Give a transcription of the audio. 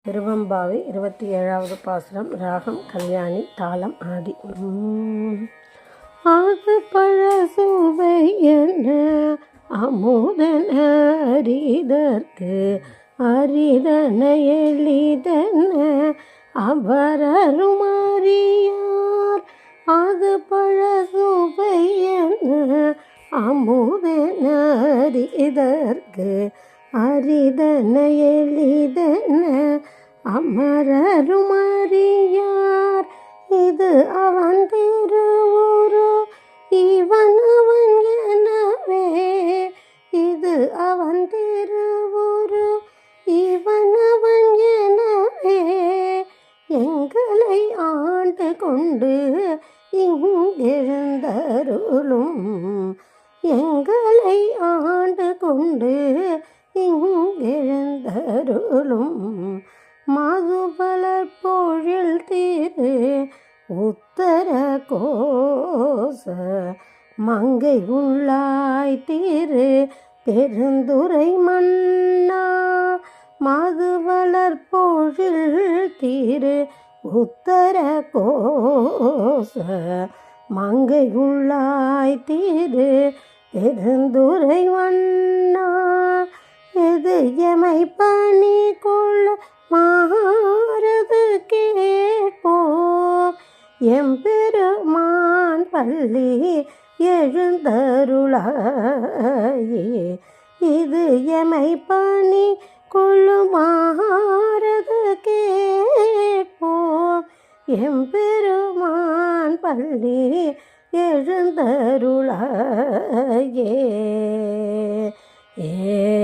திருவெம்பாவை 27வது பாசுரம். ராகம் கல்யாணி, தாளம் ஆதி. ஆது பழ சுவையென அமுதன அரிதற்கு அரிதன எளிதன அவரரும் அறியார். ஆது பழ சுவையென அமுதன அரிதற்கு அரிதன எளிதன அமரரும் அறியார். இது அவன் திருவுரு இவன் அவன் எனவே. இது அவன் திருவுரு இவன் அவன் எனவே. எங்களை ஆண்டு கொண்டு இங்கெழுந்தருளும். எங்களை ஆண்டு கொண்டு இங்கெழுந்தருளும். மதுபலர் பொழில் திரு உத்தர கோச மங்கை உள்ளாய் திரு பெருந்துரை மன்னா. மதுவளர் பொழில் திரு உத்தர கோச மங்கை உள்ளாய் திரு பெருந்துரை மன்னா. எது எமை பணி கொள்ள மாறது கேட்போம். எம்பெருமான் பள்ளி எழுந்தருளாயே. இது எமை பணி கொள்ளுமாறது கேட்போம். எம்பெருமான் பள்ளி எழுந்தருளாயே. ஏ